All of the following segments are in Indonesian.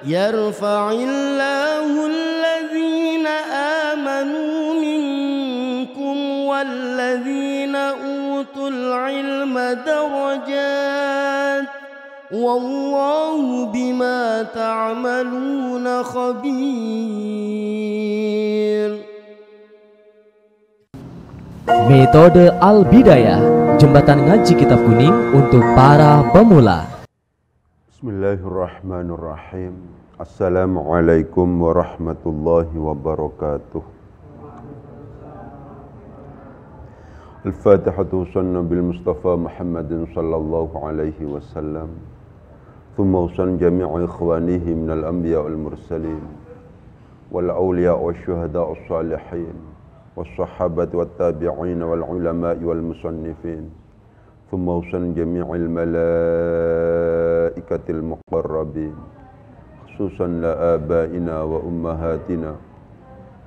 يرفع الله الذين آمنوا منكم والذين أوتوا العلم درجات والله بما تعملون خبير. Metode Al-Bidayah, jembatan ngaji kitab kuning untuk para pemula. Bismillahirrahmanirrahim. Assalamualaikum warahmatullahi wabarakatuh. Al-Fatihatu sanna bil Mustafa Muhammadin sallallahu alaihi wasallam. Thumma usan jami'i ikhwanihi minal anbiya wal mursalin wal awliya wal syuhada wal salihin wal sahabati wal tabi'in wal ulama'i wal musannifin. ثم وصل جميع الملائكة المقربين خصوصا لآبائنا وأمهاتنا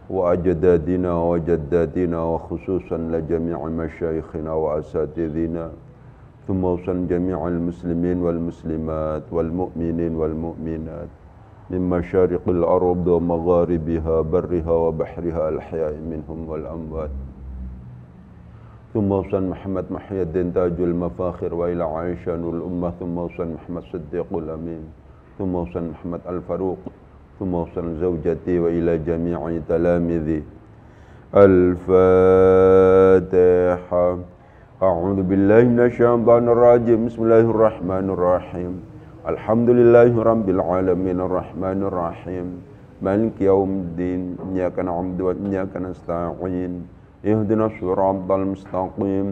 وأجدادنا وجداتنا وخصوصا لجميع مشايخنا وأساتذتنا ثم وصل جميع المسلمين والمسلمات والمؤمنين والمؤمنات من مشارق الأرض ومغاربها برها وبحرها الأحياء منهم والأموات ثم وصل محمد محي الدين تاج المفاخر وإلى عائشة نور الأمة ثم وصل محمد صديق الأمين ثم وصل محمد الفاروق ثم وصل زوجتي وإلى جميع تلامذي. الفاتحة. أعوذ بالله من الشيطان الرجيم. بسم الله الرحمن الرحيم. الحمد لله رب العالمين الرحمن الرحيم مالك يوم الدين إياك نعبد وإياك نستعين اهدنا الصراط المستقيم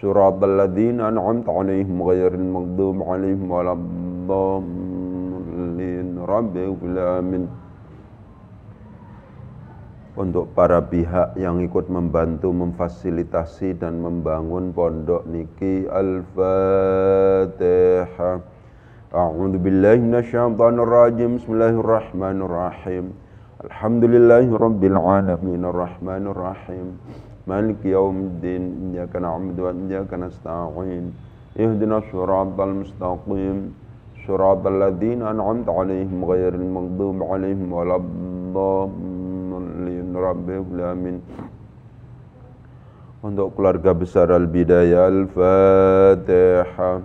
صراط الذين أنعمت عليهم غير المغضوب عليهم ولا الضالين رب اغفر آمين. Untuk para pihak yang ikut membantu memfasilitasi dan membangun pondok niki, Al-Fatihah. A'udzu billahi minasyaitonir rajim. Bismillahirrahmanirrahim. Alhamdulillahi rabbil alamin arrahmanir rahim maliki yaumiddin iyyaka na'budu wa iyyaka nasta'in ihdinas siratal mustaqim siratal ladzina an'amta 'alaihim ghairil maghdubi 'alaihim waladdallin rabbil alamin. Untuk keluarga besar Al-Bidayah, Al-Fatihah.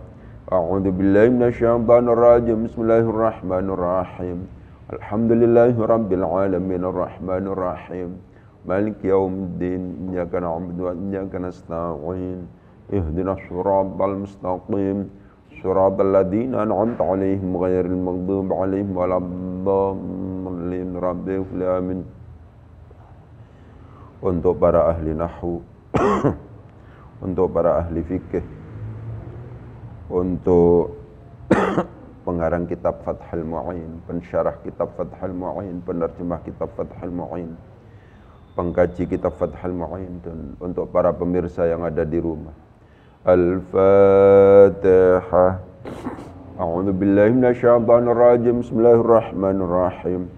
A'udzu billahi minasyaitonir rajim. Bismillahirrahmanirrahim. Alhamdulillahi rabbil alamin arrahmanir rahim maliki yaumiddin iyyaka na'budu wa iyyaka nasta'in ihdinas siratal mustaqim siratal ladzina an'amta 'alaihim ghairil maghdubi 'alaihim waladdallin rabbil alamin. Untuk para ahli nahwu, untuk para ahli fikih, untuk pengarang kitab Fathul Mu'in, pensyarah kitab Fathul Mu'in, penerjemah kitab Fathul Mu'in, pengkaji kitab Fathul Mu'in, dan untuk para pemirsa yang ada di rumah. Al-Fatihah. A'udzu billahi minasyaitonir rajim. Bismillahirrahmanirrahim.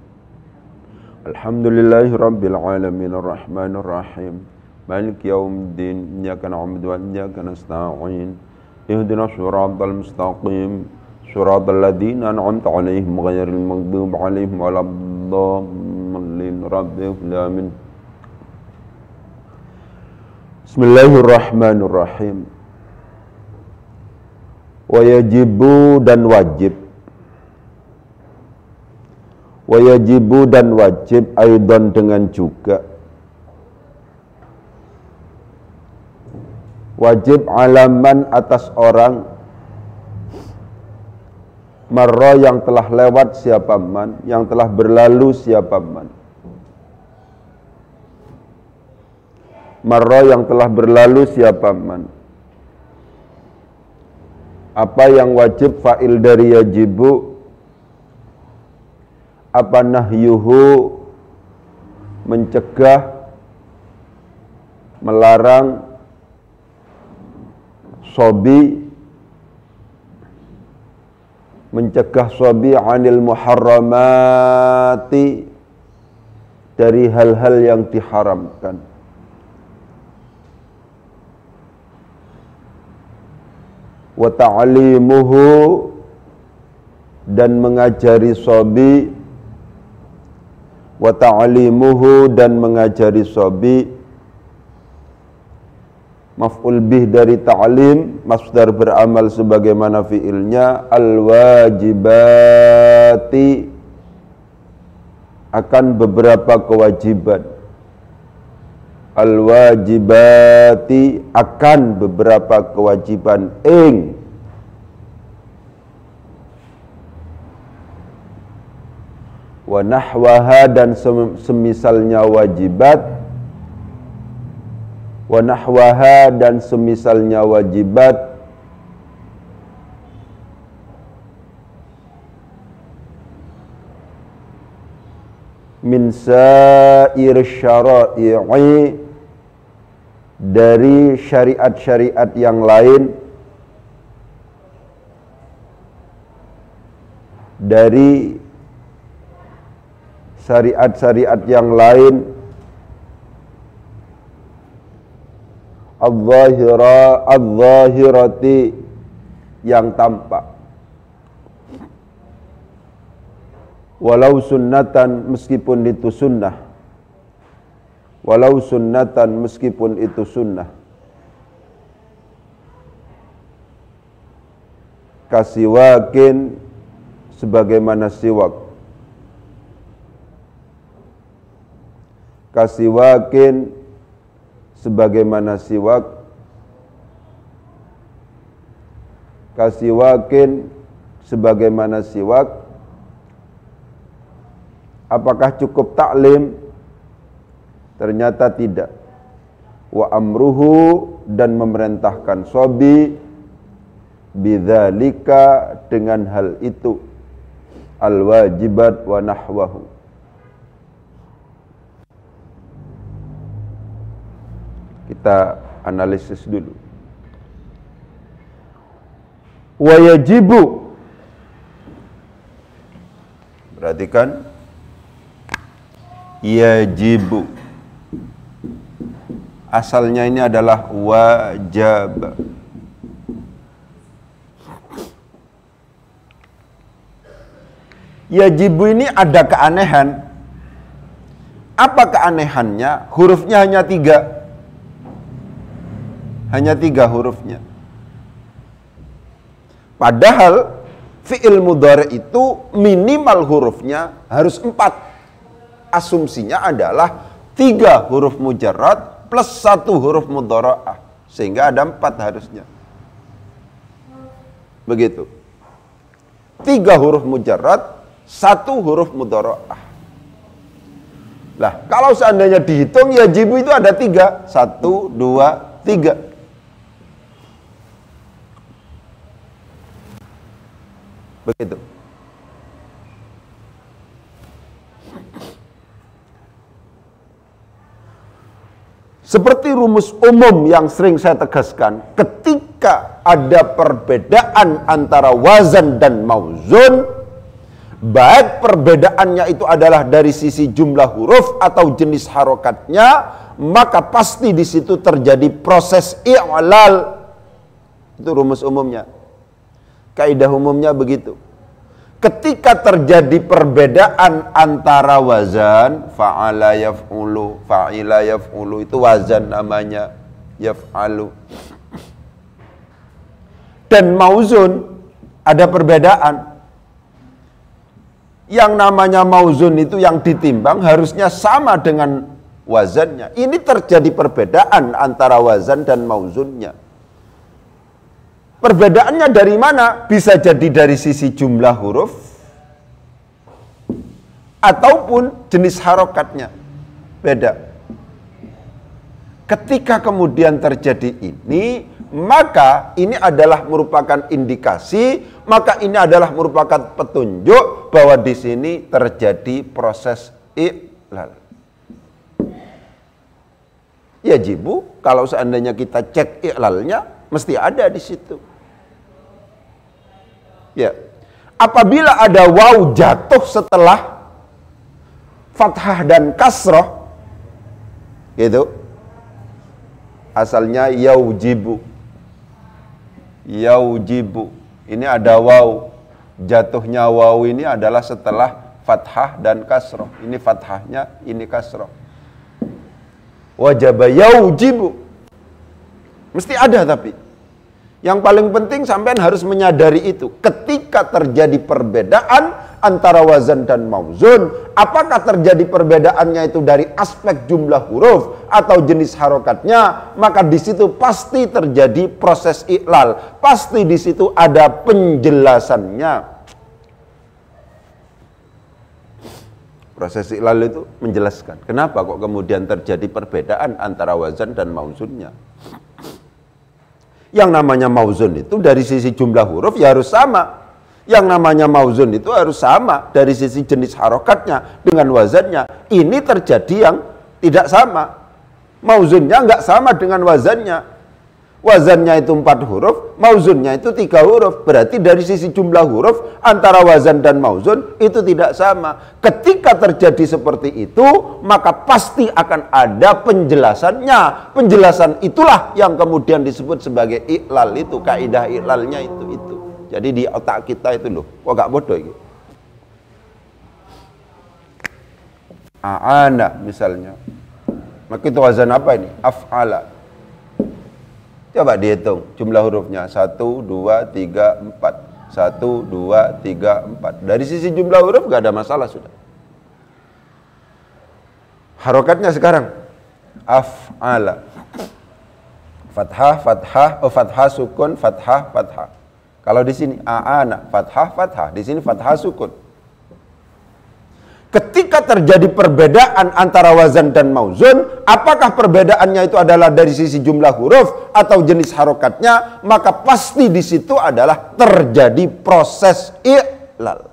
Alhamdulillahi rabbil alamin arrahmanir rahim maliki yaumiddin iyyaka na'budu wa iyyaka nasta'in ihdinas siratal mustaqim siratal ladzina an'amta 'alaihim ghairil maghdubi 'alaihim waladdallin rabbil alamin. Bismillahirrahmanirrahim. Wayajibu dan wajib. Wayajibu dan wajib aidan dengan juga. Wajib alaman atas orang marra yang telah lewat siapa man, yang telah berlalu siapa man. Marra yang telah berlalu siapa man. Apa yang wajib fa'il dari yajibu? Apa nahyuhu? Mencegah, melarang, sobi, mencegah sobi anil muharramati, dari hal-hal yang diharamkan. Wa ta'limuhu dan mengajari sobi, wa ta'limuhu dan mengajari sobi, maf'ul bih dari ta'lim, masdar beramal sebagaimana fiilnya, al-wajibati akan beberapa kewajiban, al-wajibati akan beberapa kewajiban ing wa nahwaha dan semisalnya wajibat, wa nahwaha dan semisalnya wajibat, min sa'ir syara'i dari syariat-syariat yang lain, dari syariat-syariat yang lain, al-zahirati yang tampak, walau sunnatan meskipun itu sunnah, walau sunnatan meskipun itu sunnah, kasiwakin sebagaimana siwak, kasiwakin sebagaimana siwak, kasiwakin sebagaimana siwak. Apakah cukup taklim? Ternyata tidak. Wa amruhu dan memerintahkan sobi bidzalika dengan hal itu, al wajibat wa nahwahu. Kita analisis dulu. Wa yajibu, perhatikan, yajibu asalnya ini adalah wajib. Yajibu ini ada keanehan. Apa keanehannya? Hurufnya hanya 3. Hanya 3 hurufnya. Padahal fi'il mudhari itu minimal hurufnya harus 4. Asumsinya adalah 3 huruf mujarrad plus 1 huruf mudhara'ah. Sehingga ada 4 harusnya. Begitu. 3 huruf mujarrad, 1 huruf mudhara'ah. Lah, kalau seandainya dihitung yajibu itu ada 3. 1, 2, 3. Begitu. Seperti rumus umum yang sering saya tegaskan, ketika ada perbedaan antara wazan dan mauzun, baik perbedaannya itu adalah dari sisi jumlah huruf atau jenis harokatnya, maka pasti di situ terjadi proses i'lal. Itu rumus umumnya. Kaidah umumnya begitu. Ketika terjadi perbedaan antara wazan, fa'ala yaf'ulu, fa'ila yaf'ulu, itu wazan namanya, yaf'alu. Dan mauzun, ada perbedaan. Yang namanya mauzun itu yang ditimbang harusnya sama dengan wazannya. Ini terjadi perbedaan antara wazan dan mauzunnya. Perbedaannya dari mana? Bisa jadi dari sisi jumlah huruf ataupun jenis harokatnya. Beda. Ketika kemudian terjadi ini, maka ini adalah merupakan indikasi, maka ini adalah merupakan petunjuk bahwa di sini terjadi proses i'lal. Yajibu, kalau seandainya kita cek i'lalnya, mesti ada di situ. Ya, apabila ada waw jatuh setelah fathah dan kasroh, gitu, asalnya yaujibu, yaujibu, ini ada waw, Jatuhnya waw ini adalah setelah fathah dan kasroh. Ini fathahnya, ini kasroh. Wajaba yaujibu. Mesti ada tapi. Yang paling penting sampean harus menyadari itu. Ketika terjadi perbedaan antara wazan dan mauzun, apakah terjadi perbedaannya itu dari aspek jumlah huruf atau jenis harokatnya, maka di situ pasti terjadi proses iklal, pasti di situ ada penjelasannya. Proses iklal itu menjelaskan kenapa kok kemudian terjadi perbedaan antara wazan dan mauzunnya. Yang namanya mauzun itu dari sisi jumlah huruf ya harus sama. Yang namanya mauzun itu harus sama dari sisi jenis harokatnya dengan wazannya. Ini terjadi yang tidak sama. Mauzunnya nggak sama dengan wazannya. Wazannya itu 4 huruf, mauzunnya itu 3 huruf. Berarti dari sisi jumlah huruf antara wazan dan mauzun itu tidak sama. Ketika terjadi seperti itu, maka pasti akan ada penjelasannya. Penjelasan itulah yang kemudian disebut sebagai iklal itu, kaidah iklalnya itu. Jadi di otak kita itu loh, kok gak bodoh ini? A'ana misalnya. Maka itu wazan apa ini? Af'ala. Coba dihitung jumlah hurufnya. 1, 2, 3, 4. 1, 2, 3, 4. Dari sisi jumlah huruf gak ada masalah sudah. Harokatnya sekarang. Af'ala. Fathah, fathah, fathah, sukun, fathah, fathah. Kalau di sini a'ana, fathah, fathah, di sini fathah sukun. Ketika terjadi perbedaan antara wazan dan mauzun, apakah perbedaannya itu adalah dari sisi jumlah huruf atau jenis harokatnya, maka pasti di situ adalah terjadi proses iklal.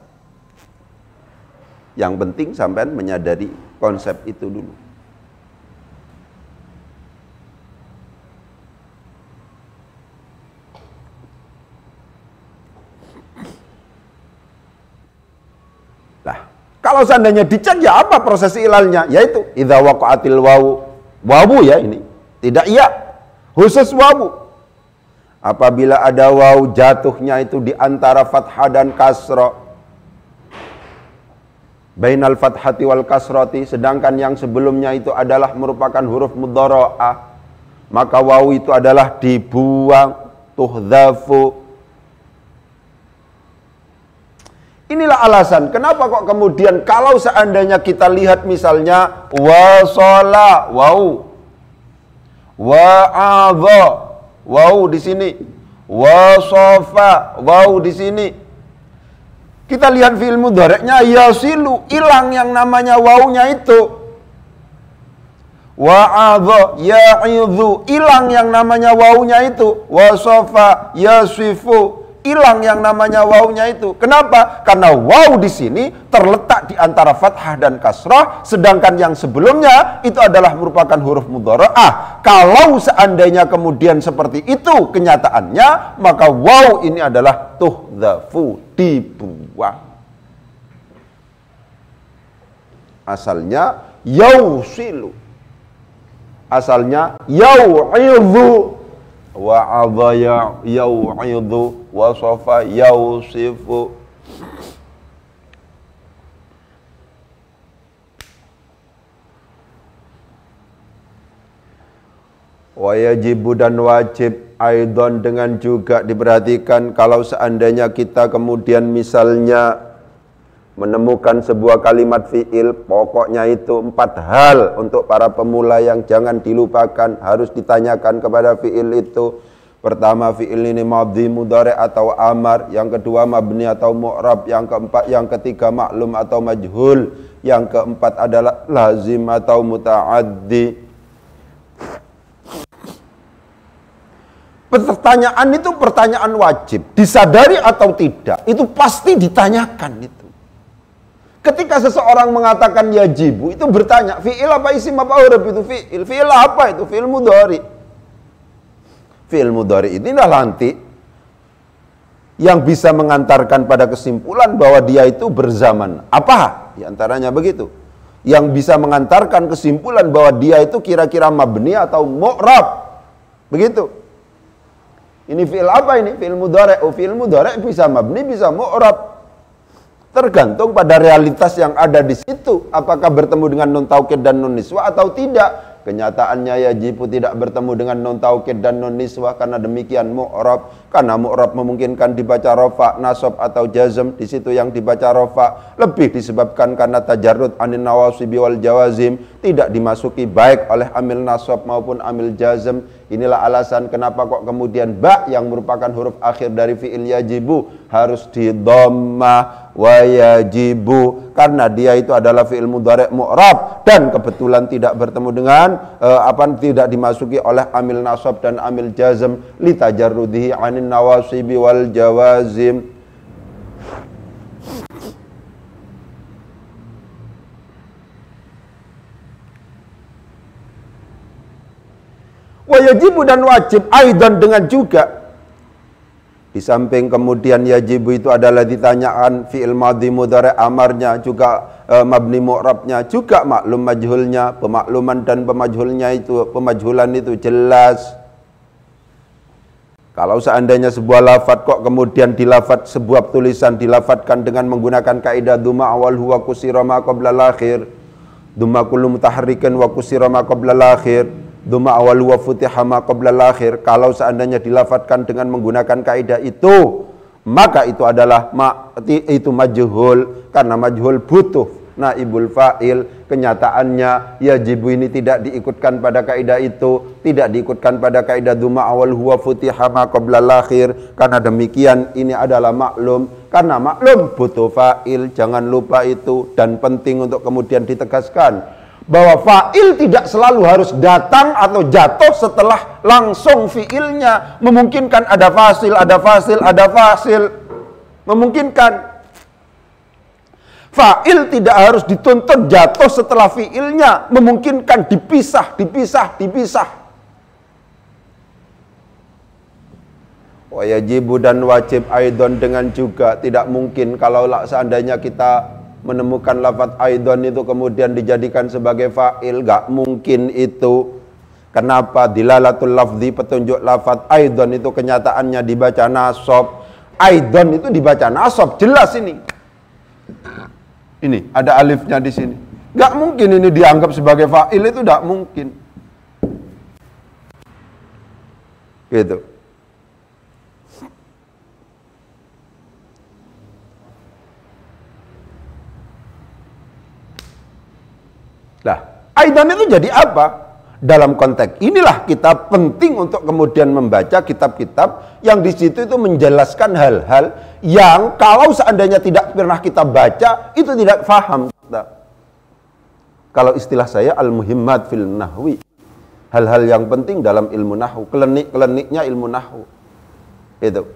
Yang penting sampean menyadari konsep itu dulu. Kalau seandainya dicek ya apa proses ilalnya? Yaitu idza waqa'atil wawu ya ini. Tidak iya. Khusus wawu. Apabila ada wawu jatuhnya itu di antara fathah dan kasrah. Bainal fathati wal kasrati, sedangkan yang sebelumnya itu adalah merupakan huruf mudhara'ah. Maka wawu itu adalah dibuang, tuhdhafu. Inilah alasan kenapa kok kemudian kalau seandainya kita lihat misalnya wasala wau, wa'adha wau di sini, wasofa wau di sini. Kita lihat fi'il mudhari'nya yasilu, hilang yang namanya waunya itu. Wa'adha ya'idhu, hilang yang namanya waunya itu. Wasofa yasifu, hilang yang namanya wawunya itu. Kenapa? Karena waw di sini terletak di antara fathah dan kasrah, sedangkan yang sebelumnya itu adalah merupakan huruf mudhara'ah. Kalau seandainya kemudian seperti itu kenyataannya, maka waw ini adalah tuhdhafu, dibuang. Asalnya yausilu, asalnya yau'idhu, wa'adha yau'idhu, wasofa yausifu. Wajibu dan wajib aidon dengan juga diperhatikan kalau seandainya kita kemudian misalnya menemukan sebuah kalimat fi'il, pokoknya itu 4 hal untuk para pemula yang jangan dilupakan, harus ditanyakan kepada fi'il itu. Pertama, fi'il ini madhi, mudhari' atau amar. Yang kedua, mabni atau mu'rab. Yang ketiga, maklum atau majhul. Yang keempat adalah lazim atau muta'addi. Pertanyaan itu pertanyaan wajib, disadari atau tidak, itu pasti ditanyakan itu. Ketika seseorang mengatakan yajibu, itu bertanya, fi'il apa isim apa huruf itu fi'il? Fi'il apa itu? Fi'il mudhari. Fi'il mudhari inilah nanti yang bisa mengantarkan pada kesimpulan bahwa dia itu berzaman. Apa? Di antaranya begitu. Yang bisa mengantarkan kesimpulan bahwa dia itu kira-kira mabni atau mu'rab. Begitu. Ini fi'il apa ini? Fi'il mudhari. Oh, fi'il mudhari bisa mabni, bisa mu'rab. Tergantung pada realitas yang ada di situ. Apakah bertemu dengan nun taukid dan nun niswah atau tidak. Kenyataannya yajibu tidak bertemu dengan nun taukid dan nun niswah karena demikian mu'rab. Karena mu'rab memungkinkan dibaca rofa, nasab atau jazm. Di situ yang dibaca rofa lebih disebabkan karena tajarrud anin nawasibi wal jawazim, tidak dimasuki baik oleh amil nasab maupun amil jazm. Inilah alasan kenapa kok kemudian ba yang merupakan huruf akhir dari fi'il yajibu harus di dhammah wa yajibu, karena dia itu adalah fi'il mudhari' mu'rab dan kebetulan tidak bertemu dengan tidak dimasuki oleh amil nasab dan amil jazm li tajarrudihi anin nawasibi wal jawazim. Wajibu dan wajib aidan dengan juga. Di samping kemudian yajibu itu adalah ditanyakan fi'il madhi mudhari' amarnya, juga mabni mu'rabnya, juga maklum majhulnya, pemakluman dan pemajhulnya itu, pemajhulan itu jelas. Kalau seandainya sebuah lafadz kok kemudian dilafadz, sebuah tulisan dilafadkan dengan menggunakan kaidah dhamma awal huwa kusira ma qabla al-akhir, dhamma kullu mutaharrikin wa kusira ma qabla al-akhir, dhamma awal wa futiha ma qabla al-akhir. Kalau seandainya dilafadkan dengan menggunakan kaidah itu, maka itu adalah itu majhul, karena majhul butuh naibul fa'il. Kenyataannya yajibu ini tidak diikutkan pada kaidah itu, tidak diikutkan pada kaidah dhamma awal huwa futiha ma qabla al-akhir. Karena demikian ini adalah maklum, karena maklum butuh fa'il. Jangan lupa itu, dan penting untuk kemudian ditegaskan bahwa fa'il tidak selalu harus datang atau jatuh setelah langsung fi'ilnya. Memungkinkan ada fasil, ada fasil, ada fasil. Memungkinkan. Fa'il tidak harus dituntut jatuh setelah fi'ilnya. Memungkinkan dipisah, dipisah, dipisah. Wajibu dan wajib aidon dengan juga. Tidak mungkin kalau seandainya kita menemukan lafadz aidon itu kemudian dijadikan sebagai fa'il. Gak mungkin itu. Kenapa? Dilalatul lafzi, petunjuk lafadz aidon itu kenyataannya dibaca nasab. Aidon itu dibaca nasab, jelas ini. Ini ada alifnya di sini. Gak mungkin ini dianggap sebagai fa'il, itu gak mungkin. Gitu. Nah, aidan itu jadi apa? Dalam konteks inilah kita penting untuk kemudian membaca kitab-kitab yang di situ itu menjelaskan hal-hal yang kalau seandainya tidak pernah kita baca itu tidak faham kita. Kalau istilah saya al-muhimmat fil nahwi, hal-hal yang penting dalam ilmu nahwu, kelenik-keleniknya ilmu nahwu. Itu.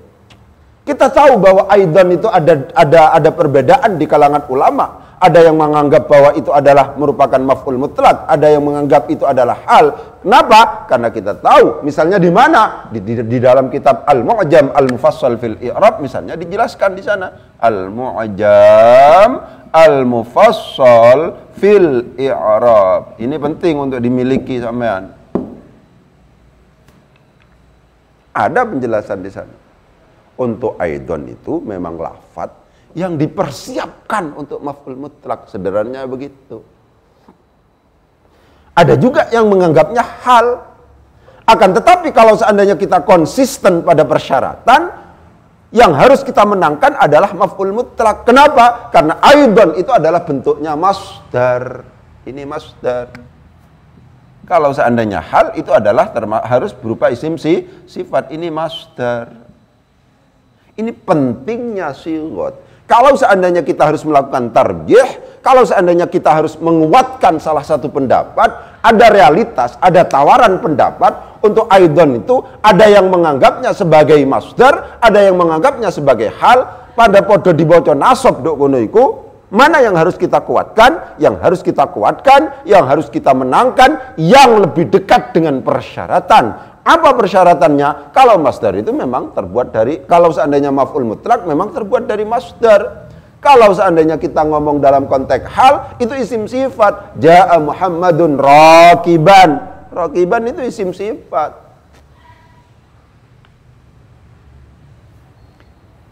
Kita tahu bahwa aidan itu ada perbedaan di kalangan ulama. Ada yang menganggap bahwa itu adalah merupakan maf'ul mutlak, ada yang menganggap itu adalah hal. Kenapa? Karena kita tahu, misalnya di mana? Di dalam kitab Al-Mu'jam Al-Mufassal fil I'rab misalnya dijelaskan di sana. Al-Mu'jam Al-Mufassal fil I'rab. Ini penting untuk dimiliki sampean. Ada penjelasan di sana. Untuk aidon itu memang lafadz yang dipersiapkan untuk maf'ul mutlak, sederhananya begitu. Ada juga yang menganggapnya hal. Akan tetapi kalau seandainya kita konsisten pada persyaratan, yang harus kita menangkan adalah maf'ul mutlak. Kenapa? Karena aidon itu adalah bentuknya masdar. Ini masdar. Kalau seandainya hal itu adalah harus berupa isim sifat. Ini masdar. Ini pentingnya sigot. Kalau seandainya kita harus melakukan tarjih, kalau seandainya kita harus menguatkan salah satu pendapat, ada realitas, ada tawaran pendapat untuk aidon itu, ada yang menganggapnya sebagai masdar, ada yang menganggapnya sebagai hal. Pada podo dibaca nasab dok kono iku, mana yang harus kita kuatkan, yang harus kita kuatkan, yang harus kita menangkan, yang lebih dekat dengan persyaratan. Apa persyaratannya? Kalau masdar itu memang terbuat dari, kalau seandainya maf'ul mutlak memang terbuat dari masdar. Kalau seandainya kita ngomong dalam konteks hal, itu isim sifat. Ja'a Muhammadun rakiban. Rakiban itu isim sifat.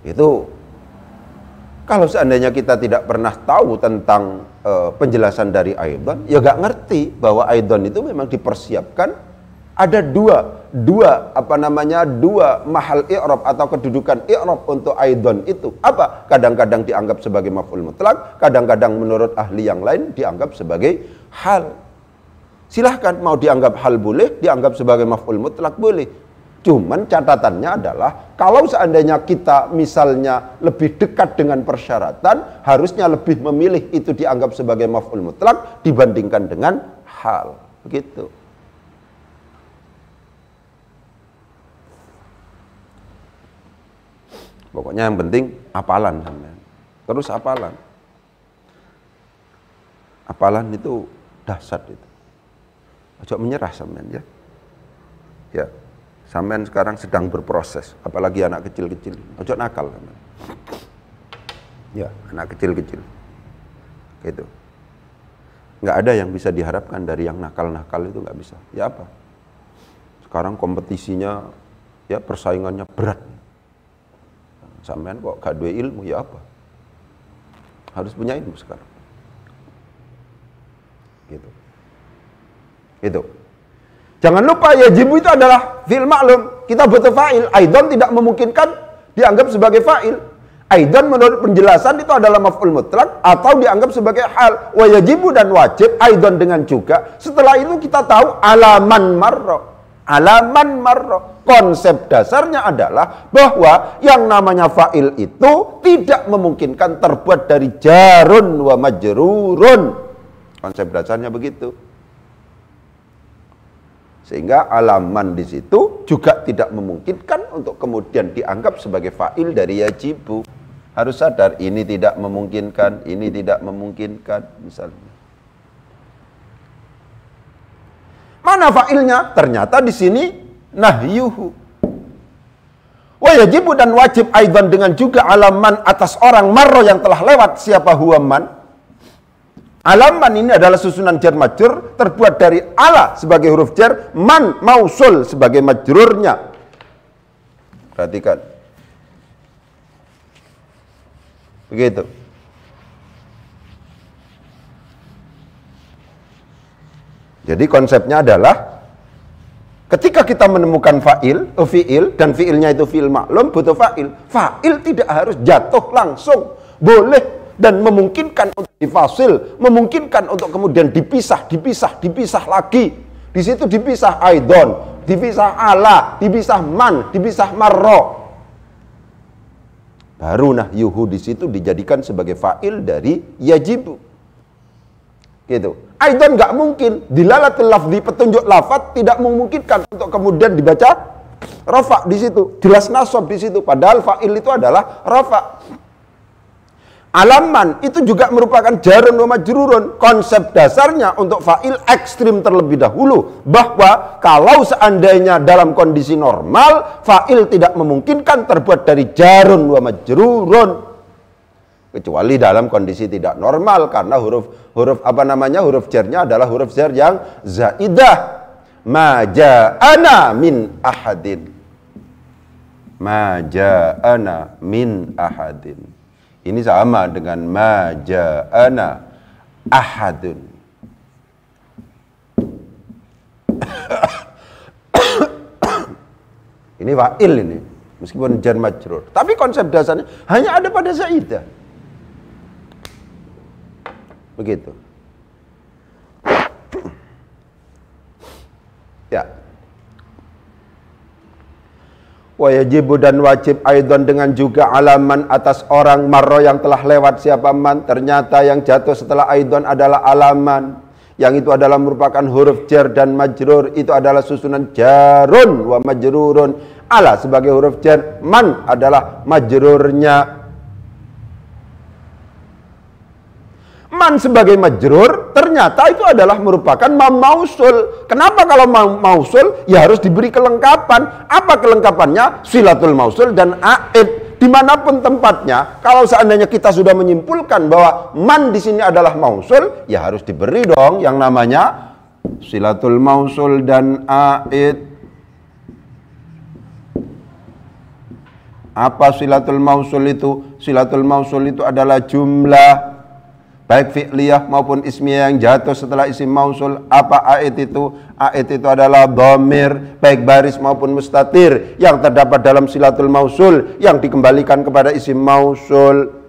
Itu Kalau seandainya kita tidak pernah tahu tentang penjelasan dari aidon, ya gak ngerti bahwa aidon itu memang dipersiapkan ada dua mahal i'rab atau kedudukan i'rab untuk aidon itu. Apa? Kadang-kadang dianggap sebagai maf'ul mutlak, kadang-kadang menurut ahli yang lain dianggap sebagai hal. Silahkan mau dianggap hal boleh, dianggap sebagai maf'ul mutlak boleh. Cuman catatannya adalah kalau seandainya kita misalnya lebih dekat dengan persyaratan, harusnya lebih memilih itu dianggap sebagai maf'ul mutlak dibandingkan dengan hal. Begitu. Pokoknya yang penting hafalan sampean. Terus hafalan. Hafalan itu dahsyat itu. Ojo menyerah sampean ya. Ya. Sampean sekarang sedang berproses, apalagi anak kecil-kecil. Ojo nakal sampean. Ya, anak kecil-kecil. Gitu. Nggak ada yang bisa diharapkan dari yang nakal-nakal itu, nggak bisa. Ya apa? Sekarang kompetisinya ya persaingannya berat. Sampean kok gak duwe ilmu, ya apa? Harus punya ilmu sekarang. Gitu. Gitu. Jangan lupa yajibu itu adalah fi'il ma'lum. Kita butuh fa'il. Aidon tidak memungkinkan dianggap sebagai fa'il. Aidon menurut penjelasan itu adalah maf'ul mutlak atau dianggap sebagai hal. Wa yajibu dan wajib aidon dengan juga. Setelah itu kita tahu alaman marro. Alaman marro. Konsep dasarnya adalah bahwa yang namanya fa'il itu tidak memungkinkan terbuat dari jarun wa majrurun. Konsep dasarnya begitu. Sehingga alaman di situ juga tidak memungkinkan untuk kemudian dianggap sebagai fa'il dari yajibu. Harus sadar ini tidak memungkinkan, ini tidak memungkinkan misalnya. Mana fa'ilnya? Ternyata di sini nahyuhu. Wa yajibu dan wajib aidan dengan juga alaman atas orang marro yang telah lewat. Siapa huwa man? Alaman ini adalah susunan jar majrur terbuat dari ala sebagai huruf jar, man mausul sebagai majrurnya. Perhatikan. Begitu. Jadi konsepnya adalah ketika kita menemukan fi'il dan fi'ilnya itu fi'il maklum butuh fa'il. Fa'il tidak harus jatuh langsung. Boleh dan memungkinkan untuk difasil, memungkinkan untuk kemudian dipisah lagi. Di situ dipisah aidon, dipisah ala, dipisah man, dipisah marro. Baru nahyuhu di situ dijadikan sebagai fa'il dari yajibu. Gitu. Aidon nggak mungkin, dilalatul lafzi petunjuk lafaz tidak memungkinkan untuk kemudian dibaca rafa di situ, jelas nasab di situ. Padahal fa'il itu adalah rafa. Alaman itu juga merupakan jarun wa majrurun. Konsep dasarnya untuk fa'il ekstrim terlebih dahulu, bahwa kalau seandainya dalam kondisi normal fa'il tidak memungkinkan terbuat dari jarun wa majrurun, kecuali dalam kondisi tidak normal karena huruf jarnya adalah huruf jar yang zaidah. Ma ja'ana min ahadin, ma ja'ana min ahadin. Ini sama dengan ma ja'ana ahadun. Ini fa'il ini, meskipun jar majrur. Tapi konsep dasarnya hanya ada pada zaidah. Begitu. Ya. Wa yajibu dan wajib aidan dengan juga alaman atas orang marro yang telah lewat. Siapa man? Ternyata yang jatuh setelah aidan adalah alaman, yang itu adalah merupakan huruf jar dan majrur. Itu adalah susunan jarun wa majrurun. Ala sebagai huruf jar, man adalah majrurnya. Man sebagai majrur ternyata itu adalah merupakan mausul. Kenapa kalau mausul? Ya harus diberi kelengkapan. Apa kelengkapannya? Silatul mausul dan aid. Dimanapun tempatnya, kalau seandainya kita sudah menyimpulkan bahwa man di sini adalah mausul, ya harus diberi dong yang namanya silatul mausul dan aid. Apa silatul mausul itu? Silatul mausul itu adalah jumlah baik fi'liyah maupun ismiyah yang jatuh setelah isim mausul. Apa a'id itu? A'id itu adalah dhamir baik baris maupun mustatir yang terdapat dalam silatul mausul yang dikembalikan kepada isim mausul.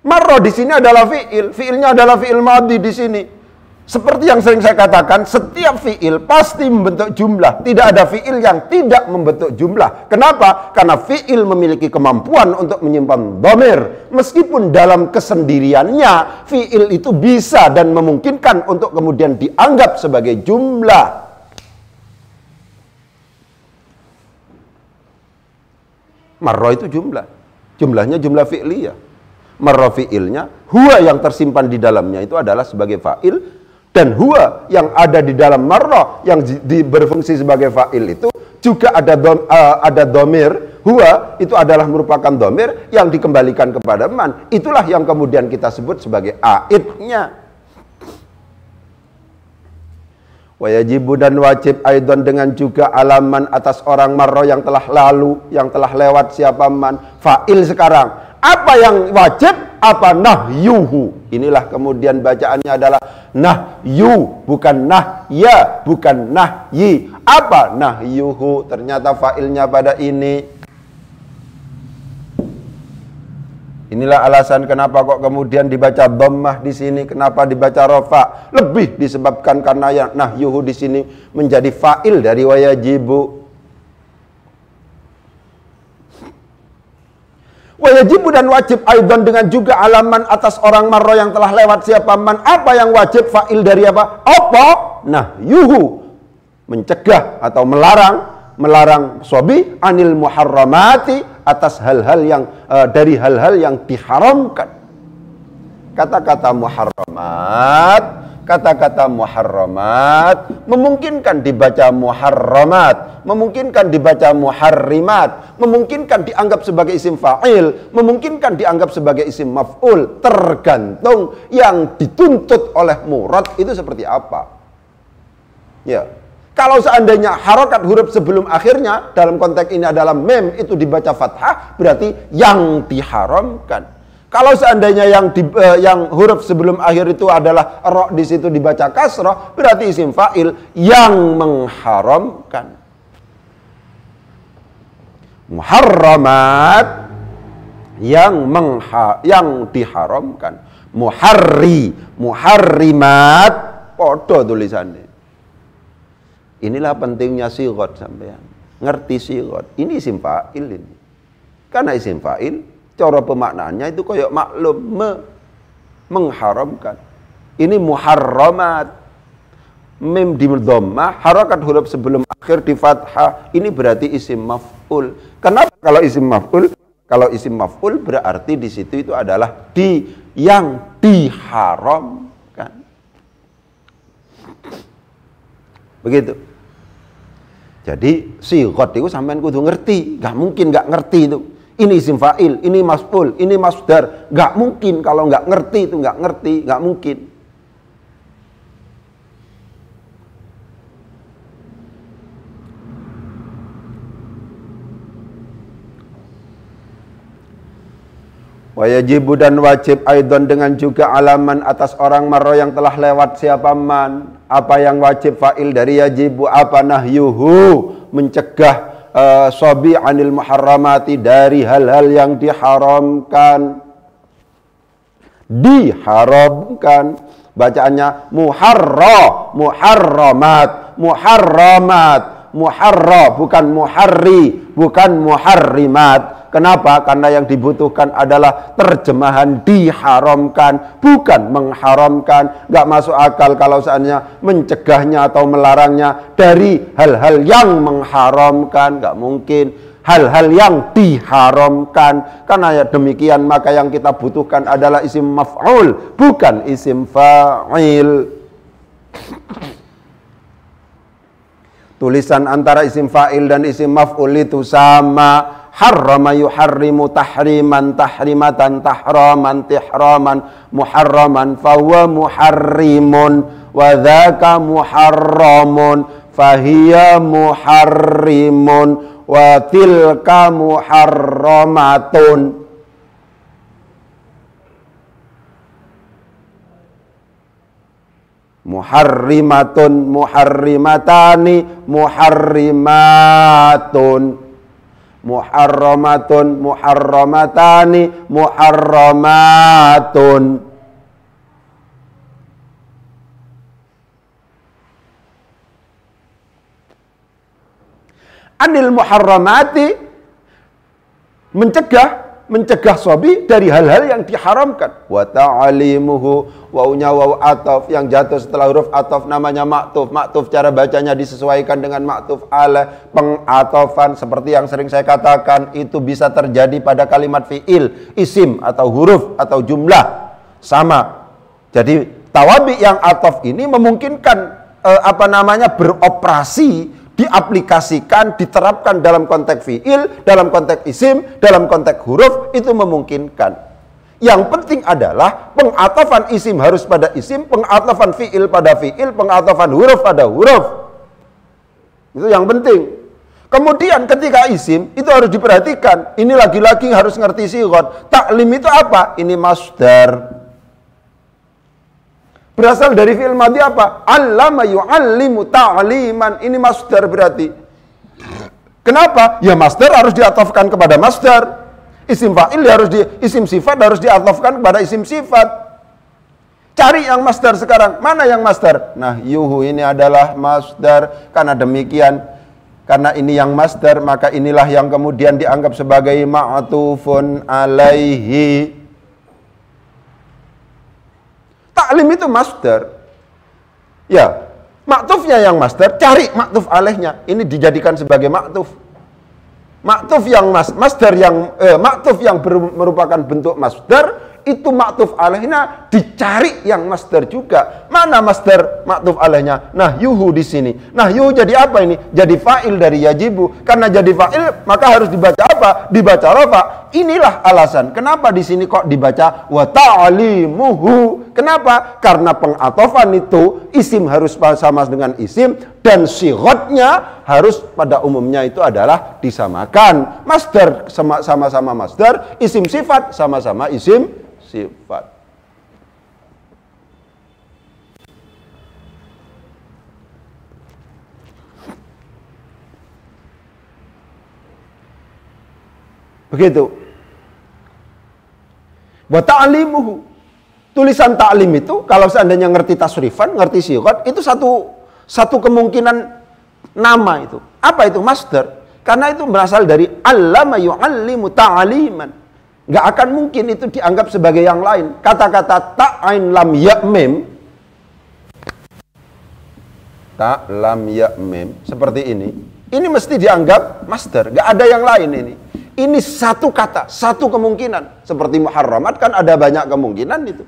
Marra di sini adalah fi'il, fi'ilnya adalah fi'il madhi di sini. Seperti yang sering saya katakan, setiap fi'il pasti membentuk jumlah. Tidak ada fi'il yang tidak membentuk jumlah. Kenapa? Karena fi'il memiliki kemampuan untuk menyimpan dhamir. Meskipun dalam kesendiriannya, fi'il itu bisa dan memungkinkan untuk kemudian dianggap sebagai jumlah. Marra itu jumlah. Jumlahnya jumlah fi'liyah. Marra fi'ilnya, huwa yang tersimpan di dalamnya itu adalah sebagai fa'il. Dan huwa yang ada di dalam marra yang berfungsi sebagai fa'il itu juga ada dhamir. Huwa itu adalah merupakan dhamir yang dikembalikan kepada man. Itulah yang kemudian kita sebut sebagai aidnya. Wajibu dan wajib aidan dengan juga alaman atas orang marra yang telah lalu, yang telah lewat siapa man. Fa'il sekarang. Apa yang wajib? Apa nahyuhu? Inilah kemudian bacaannya adalah nahyu, bukan nahya, bukan nahyi. Apa nahyuhu? Ternyata fa'ilnya pada ini. Inilah alasan kenapa kok kemudian dibaca dhammah di sini, kenapa dibaca rafa. Lebih disebabkan karena yang nahyuhu di sini menjadi fa'il dari wajibu. Wajibu dan wajib aidan dengan juga alaman atas orang marra yang telah lewat siapa man. Apa yang wajib? Fa'il dari apa? Apa? Nahyuhu, mencegah atau melarang sobi anil muharramati, atas hal-hal yang dari hal-hal yang diharamkan. Kata-kata muharramat memungkinkan dibaca muharramat, memungkinkan dibaca muharrimat, memungkinkan dianggap sebagai isim fa'il, memungkinkan dianggap sebagai isim maf'ul, tergantung yang dituntut oleh murad itu seperti apa. Ya. Kalau seandainya harokat huruf sebelum akhirnya dalam konteks ini adalah mem, itu dibaca fathah, berarti yang diharamkan. Kalau seandainya yang huruf sebelum akhir itu adalah ro, di situ dibaca kasrah, berarti isim fa'il yang mengharamkan. Muharramat yang diharamkan. Muharrimat podo tulisannya. Inilah pentingnya sigot sampean. Ngerti sigot. Ini isim fa'il ini. Karena isim fa'il cara pemaknaannya itu kayak maklum mengharamkan. Ini muharramat. Mim di dhammah, harakat huruf sebelum akhir di fathah. Ini berarti isim maf'ul. Kenapa kalau isim maf'ul? Kalau isim maf'ul berarti di situ itu adalah yang diharamkan. Begitu. Jadi sigot itu sampean kudu ngerti. Gak mungkin gak ngerti itu. Ini isim fa'il, ini mas'ul, ini masdar. Gak mungkin kalau gak ngerti itu gak ngerti, gak mungkin. Wajibu dan wajib aidan dengan juga alaman atas orang marra yang telah lewat siapa man. Apa yang wajib fa'il dari yajibu, apa nahyuhu, mencegah sobi anil muharramati, dari hal-hal yang diharamkan. Diharamkan. Bacaannya muharramat, muharra bukan muharri, bukan muharrimat. Kenapa? Karena yang dibutuhkan adalah terjemahan diharamkan, bukan mengharamkan. Gak masuk akal kalau seandainya mencegahnya atau melarangnya dari hal-hal yang mengharamkan. Gak mungkin. Hal-hal yang diharamkan. Karena demikian maka yang kita butuhkan adalah isim maf'ul, bukan isim fa'il. Tulisan antara isim fa'il dan isim maf'ul itu sama. Harrama yuharrimu tahriman, tahrimatan, tahraman, tihraman, muharraman, fahuwa muharrimun, wa dhaka muharramun, fahiya muharrimun wa tilka muharramatun. Muharrimatun, muharrimatani, muharrimatun. Muharramatun, muharramatani, muharramatun. Anil muharramati, mencegah sobi dari hal-hal yang diharamkan. Wa ta'alimuhu, wawunya waw atof yang jatuh setelah huruf atof namanya maktuf. Maktuf cara bacanya disesuaikan dengan maktuf alaih. Pengatofan seperti yang sering saya katakan itu bisa terjadi pada kalimat fi'il, isim atau huruf atau jumlah sama. Jadi tawabi yang atof ini memungkinkan beroperasi, diaplikasikan, diterapkan dalam konteks fi'il, dalam konteks isim, dalam konteks huruf, itu memungkinkan. Yang penting adalah pengatafan isim harus pada isim, pengatafan fi'il pada fi'il, pengatafan huruf pada huruf. Itu yang penting. Kemudian ketika isim, itu harus diperhatikan. Ini lagi-lagi harus ngerti sighah. Ta'lim itu apa? Ini masdar. Berasal dari fi'il madhi apa? Allama yu'allimu ta'liman. Ini masdar berarti. Kenapa? Ya masdar harus diatofkan kepada masdar. Isim fa'il isim sifat harus diatofkan kepada isim sifat. Cari yang masdar sekarang. Mana yang masdar? Nah, yuhu ini adalah masdar. Karena demikian, karena ini yang masdar, maka inilah yang kemudian dianggap sebagai ma'tufun alaihi. Ta'lim itu masdar. Ya, maktufnya yang masdar, cari maktuf alaihnya. Ini dijadikan sebagai maktuf. Maktuf yang maktuf yang merupakan bentuk masdar, itu maktuf alaihnya dicari yang masdar juga. Mana masdar maktuf alaihnya? Nah, yuhu di sini. Nah, yuhu jadi apa ini? Jadi fa'il dari yajibu. Karena jadi fa'il, maka harus dibaca apa? Dibaca rafa. Inilah alasan kenapa di sini kok dibaca wa ta'limuhu. Kenapa? Karena pengatofan itu isim harus sama dengan isim dan sighotnya harus pada umumnya itu adalah disamakan. Masdar sama-sama masdar, isim sifat sama-sama isim sifat. Begitu. Wa ta'limuhu. Tulisan ta'lim itu kalau seandainya ngerti tasrifan, ngerti sighah, itu satu kemungkinan nama itu. Apa itu? Masdar. Karena itu berasal dari allama yu'allimu ta'aliman. Nggak akan mungkin itu dianggap sebagai yang lain. Kata-kata ta'ain lam ya'mim, ta lam ya'mim seperti ini mesti dianggap masdar. Nggak ada yang lain ini. Ini satu kata, satu kemungkinan. Seperti muharramat kan ada banyak kemungkinan itu.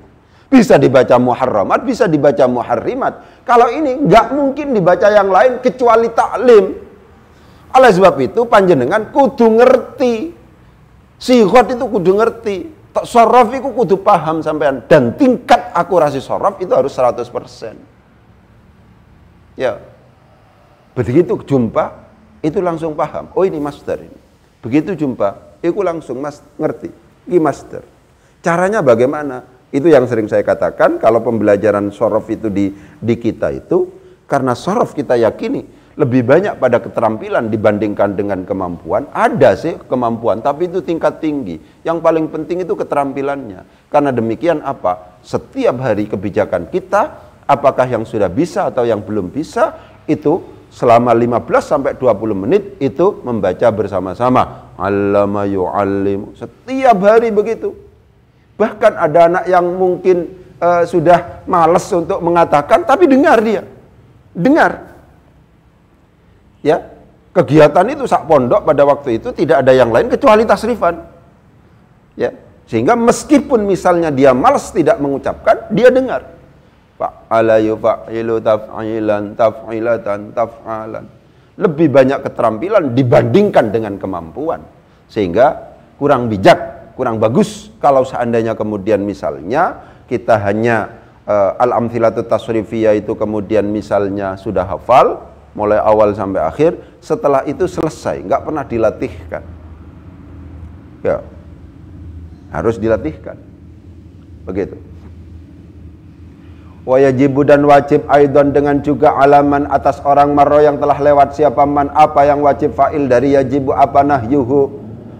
Bisa dibaca muharramat, bisa dibaca muharrimat. Kalau ini nggak mungkin dibaca yang lain kecuali ta'lim. Oleh sebab itu panjenengan kudu ngerti. Sighah itu kudu ngerti. Sorof itu kudu paham sampean. Dan tingkat akurasi sorof itu harus 100%. Ya. Begitu jumpa, itu langsung paham. Oh ini masdar ini. Begitu jumpa, itu langsung ngerti. Ini masdar. Caranya bagaimana? Itu yang sering saya katakan, kalau pembelajaran sorof itu di kita itu, karena sorof kita yakini lebih banyak pada keterampilan dibandingkan dengan kemampuan. Ada sih kemampuan, tapi itu tingkat tinggi. Yang paling penting itu keterampilannya. Karena demikian apa? Setiap hari kebijakan kita, apakah yang sudah bisa atau yang belum bisa, itu selama 15-20 menit itu membaca bersama-sama. Allama yu'allim. Setiap hari begitu. Bahkan ada anak yang mungkin sudah malas untuk mengatakan, tapi dengar dia. Dengar. Ya, kegiatan itu sak pondok pada waktu itu tidak ada yang lain kecuali tasrifan. Ya, sehingga meskipun misalnya dia malas tidak mengucapkan, dia dengar. Fa'ala yufa'ilu taf'ilan taf'ilatan taf'alan. Lebih banyak keterampilan dibandingkan dengan kemampuan. Sehingga kurang bijak, kurang bagus kalau seandainya kemudian misalnya kita hanya al-amthilatut tasrifiyah itu kemudian misalnya sudah hafal, mulai awal sampai akhir, setelah itu selesai, nggak pernah dilatihkan. Ya, harus dilatihkan. Begitu. Wa yajibu dan wajib aidan dengan juga alaman atas orang marro yang telah lewat siapa man, apa yang wajib fa'il dari yajibu, apa nahyuhu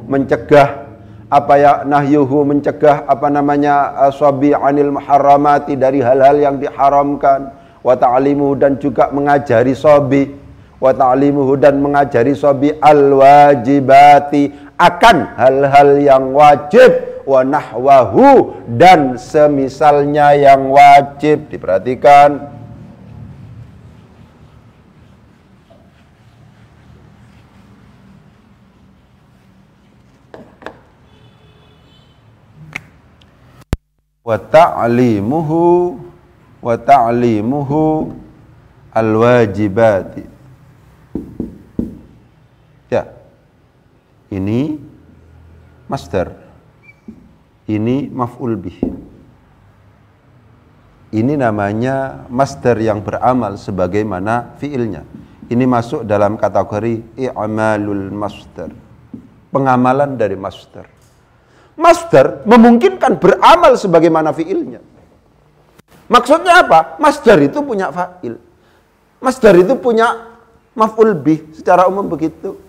mencegah, apa ya nahyuhu mencegah apa namanya sabi anil muharramati dari hal-hal yang diharamkan, wa ta'limuhu dan juga mengajari sabi, wa ta'limuhu dan mengajari sabi al wajibati akan hal-hal yang wajib, wa nahwahu dan semisalnya yang wajib. Diperhatikan. Wa ta'limuhu al-wajibati. Ya. Ini masdar. Ini maf'ul bih. Ini namanya masdar yang beramal sebagaimana fiilnya. Ini masuk dalam kategori i'malul masdar. Pengamalan dari masdar. Masdar memungkinkan beramal sebagaimana fiilnya. Maksudnya apa? Masdar itu punya fa'il. Masdar itu punya maf'ul bih. Secara umum begitu.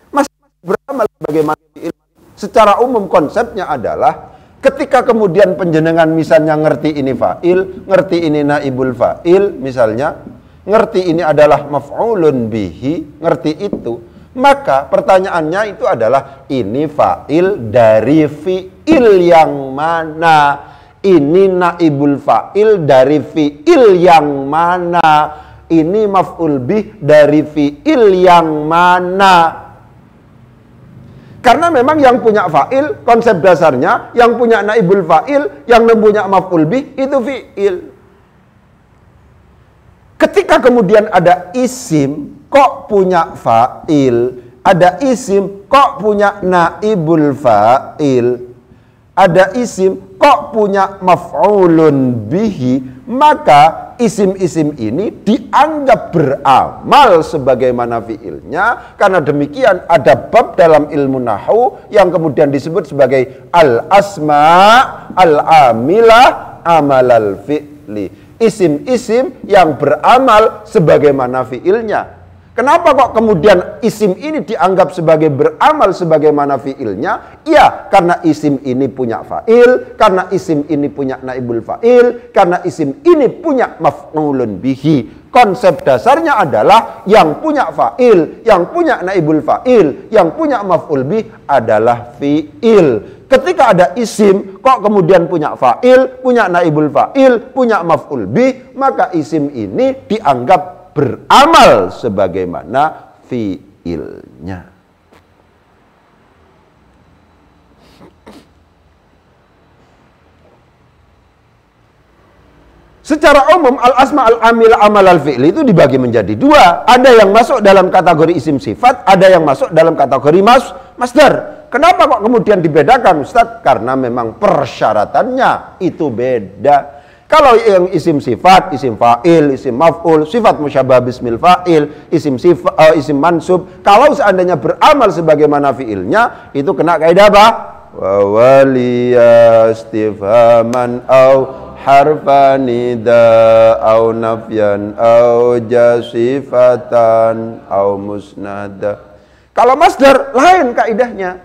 Masdar beramal sebagaimana fiil. Secara umum konsepnya adalah ketika kemudian penjenengan misalnya ngerti ini fa'il, ngerti ini naibul fa'il, misalnya ngerti ini adalah maf'ulun bihi, ngerti itu, maka pertanyaannya itu adalah ini fa'il dari fi'il yang mana, ini naibul fa'il dari fi'il yang mana, ini maf'ul bih dari fi'il yang mana. Karena memang yang punya fa'il, konsep dasarnya, yang punya naibul fa'il, yang punya maf'ul bih, itu fi'il. Ketika kemudian ada isim, kok punya fa'il, ada isim, kok punya naibul fa'il, ada isim, kok punya maf'ulun bihi, maka isim-isim ini dianggap beramal sebagaimana fiilnya. Karena demikian ada bab dalam ilmu nahwu yang kemudian disebut sebagai al-asma al-amilah amalal fi'li. Isim-isim yang beramal sebagaimana fiilnya. Kenapa kok kemudian isim ini dianggap sebagai beramal sebagaimana fiilnya? Ya, karena isim ini punya fa'il, karena isim ini punya naibul fa'il, karena isim ini punya maf'ulun bihi. Konsep dasarnya adalah yang punya fa'il, yang punya naibul fa'il, yang punya maf'ul bih adalah fi'il. Ketika ada isim, kok kemudian punya fa'il, punya naibul fa'il, punya maf'ul bih, maka isim ini dianggap beramal sebagaimana fiilnya. Secara umum al-asma al-amil amal al-fi'li itu dibagi menjadi dua. Ada yang masuk dalam kategori isim sifat, ada yang masuk dalam kategori masdar. Kenapa kok kemudian dibedakan, Ustaz? Karena memang persyaratannya itu beda. Kalau yang isim sifat, isim fa'il, isim maf'ul, sifat musyabah bismil fa'il, isim mansub, kalau seandainya beramal sebagaimana fi'ilnya, itu kena kaidah apa? Wa waliya istifhaman au harfa nida au nafyan au jasifatan au musnada. Kalau masdar lain kaidahnya.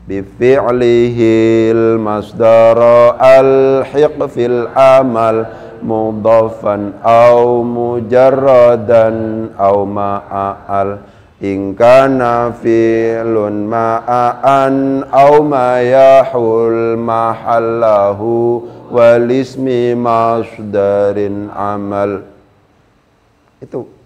Bifi'lihil masdara al-hiq fil amal mudhafan au mujarradan au ma'al in kana fi'lun ma'an au ma yahul mahallahu wal ismi masdarin amal. Itu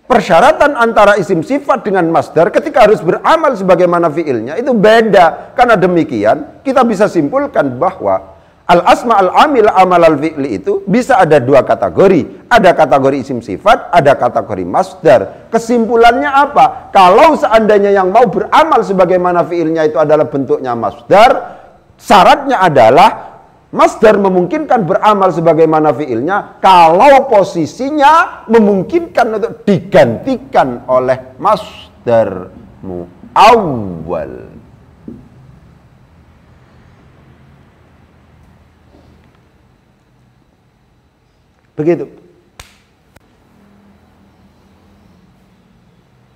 persyaratan antara isim sifat dengan masdar ketika harus beramal sebagaimana fiilnya itu beda. Karena demikian kita bisa simpulkan bahwa al-asma al-amil amal al-fi'li itu bisa ada dua kategori. Ada kategori isim sifat, ada kategori masdar. Kesimpulannya apa? Kalau seandainya yang mau beramal sebagaimana fiilnya itu adalah bentuknya masdar, syaratnya adalah Masdar memungkinkan beramal sebagaimana fiilnya kalau posisinya memungkinkan untuk digantikan oleh masdar muawwal. Begitu.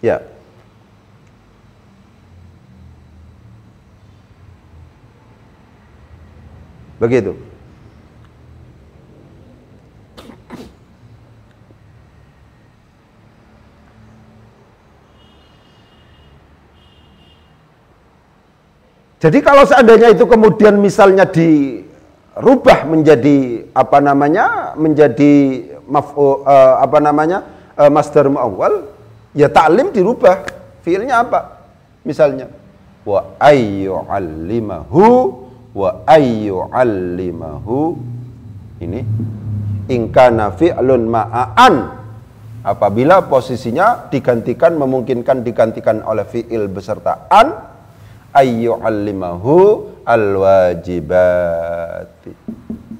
Ya. Begitu. Jadi kalau seandainya itu kemudian misalnya dirubah menjadi apa namanya? Menjadi masdar muawwal, ya ta'lim dirubah. Fiilnya apa? Misalnya wa ayyu'allimahu wa ayyu'allimahu, ini in kana fi'lun ma'an, apabila posisinya digantikan, memungkinkan digantikan oleh fi'il beserta an, ayyu'allimahu alwajibati.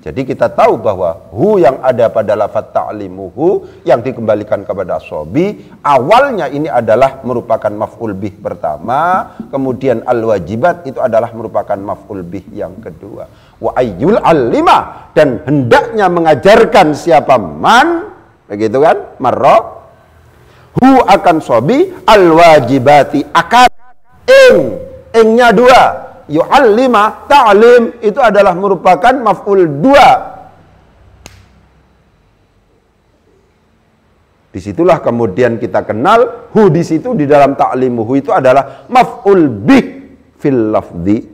Jadi kita tahu bahwa hu yang ada pada lafaz ta'limuhu yang dikembalikan kepada sobi, awalnya ini adalah merupakan maf'ul bih pertama, kemudian al-wajibat itu adalah merupakan maf'ul bih yang kedua. Wa ayyul alima, dan hendaknya mengajarkan siapa man, begitu kan? Marra hu akan sobi al-wajibati akan ingnya dua. Yu'allima, ta'lim itu adalah merupakan maf'ul dua. Disitulah kemudian kita kenal hu di situ di dalam ta'limuhu itu adalah maf'ul bih fil lafzi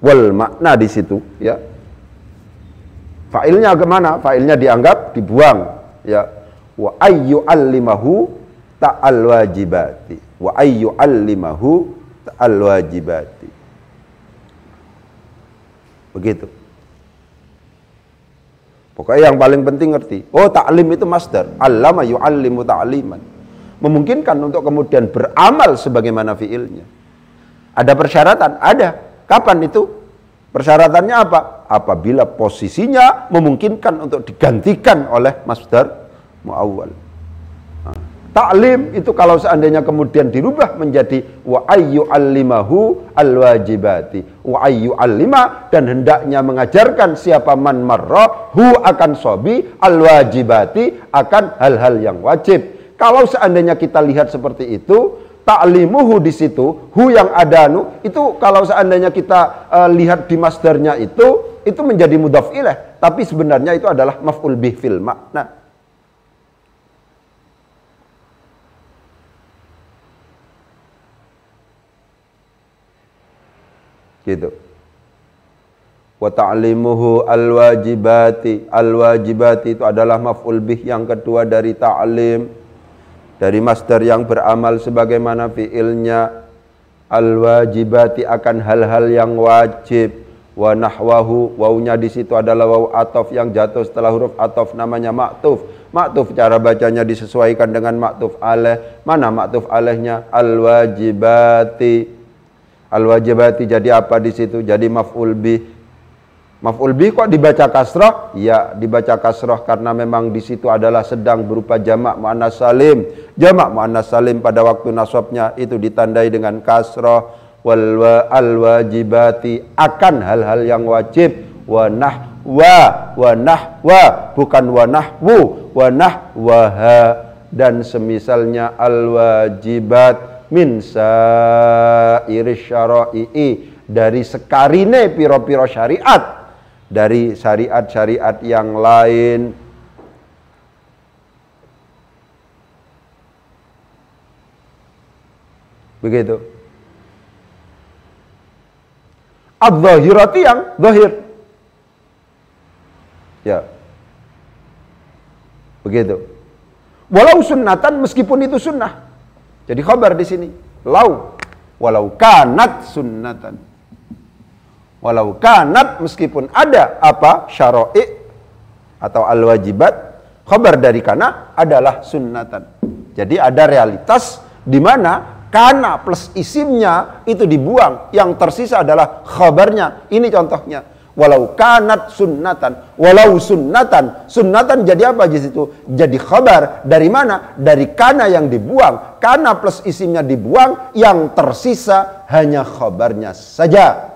wal makna di situ, ya. Fa'ilnya kemana? Fa'ilnya dianggap dibuang, ya. Wa ayyu'allimahu ta'al wajibati. Wa ayyu'allimahu al-wajibati. Begitu. Pokoknya yang paling penting ngerti. Oh, ta'lim itu masdar. Allama yu'allimu ta'liman. Memungkinkan untuk kemudian beramal sebagaimana fiilnya. Ada persyaratan? Ada. Kapan itu? Persyaratannya apa? Apabila posisinya memungkinkan untuk digantikan oleh masdar muawwal. Ta'lim itu kalau seandainya kemudian dirubah menjadi wa ayyu'allimahu al-wajibati. Wa ayyu'allima, dan hendaknya mengajarkan siapa man marra hu akan sobi al-wajibati, akan hal-hal yang wajib. Kalau seandainya kita lihat seperti itu, ta'limuhu di situ, hu yang ada itu kalau seandainya kita lihat di masdarnya itu menjadi mudhaf ilaih, tapi sebenarnya itu adalah maf'ul bih fil makna. Gitu. Wa ta'limuhu al-wajibati. Al-wajibati itu adalah maf'ul bih yang kedua dari ta'lim, dari masdar yang beramal sebagaimana fiilnya. Al-wajibati akan hal-hal yang wajib. Wa nahwahu, wawunya di situ adalah wawu ataf yang jatuh setelah huruf ataf, namanya ma'tuf. Ma'tuf cara bacanya disesuaikan dengan ma'tuf alaih. Mana ma'tuf alaihnya? Al-wajibati. Al-wajibati jadi apa di situ? Jadi maf'ul bih. Maf'ul bih kok dibaca kasrah? Ya, dibaca kasrah karena memang di situ adalah sedang berupa jamak muannas salim. Jamak muannas salim pada waktu nasabnya itu ditandai dengan kasrah. Al-wajibati akan hal-hal yang wajib. Wa nahwa bukan wa nahwu, wa nahwaha, dan semisalnya al-wajibat min sa'iris syara'i, dari sekarine piro-piro syariat, dari syariat-syariat yang lain. Begitu. Adz-dzahirati yang zahir. Ya. Begitu. Walau sunnatan, meskipun itu sunnah. Jadi khabar di sini, walau kanat sunnatan. Walau kanat, meskipun ada apa? Syara'i atau al-wajibat, khabar dari kana adalah sunnatan. Jadi ada realitas di mana kana plus isimnya itu dibuang, yang tersisa adalah khabarnya. Ini contohnya. walau kanat sunnatan, walau sunnatan. Sunnatan jadi apa di situ? Jadi khabar. Dari mana? Dari kana yang dibuang. Kana plus isimnya dibuang, yang tersisa hanya khabarnya saja.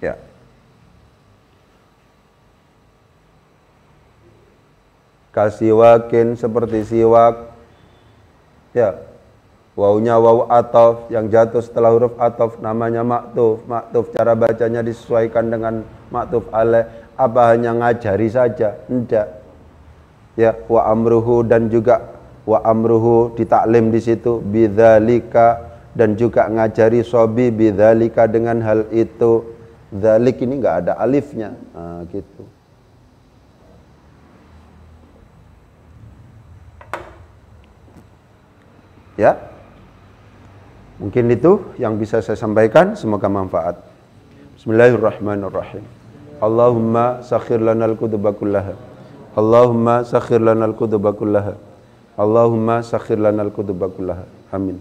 Ya. Kasiwakin seperti siwak. Ya. Wawunya wawu ataf yang jatuh setelah huruf ataf namanya maktuf. Maktuf cara bacanya disesuaikan dengan maktuf alaih. Apa hanya ngajari saja? Tidak. Ya, wa amruhu dan juga wa amruhu ditaklim di situ bidzalika dan juga ngajari sobi bidzalika dengan hal itu. Dzalik ini enggak ada alifnya. Nah, gitu. Ya. Mungkin itu yang bisa saya sampaikan, semoga manfaat. Bismillahirrahmanirrahim. Allahumma sakhir lana al-kutuba kullaha. Allahumma sakhir lana al-kutuba kullaha. Allahumma sakhir lana al-kutuba kullaha. Amin.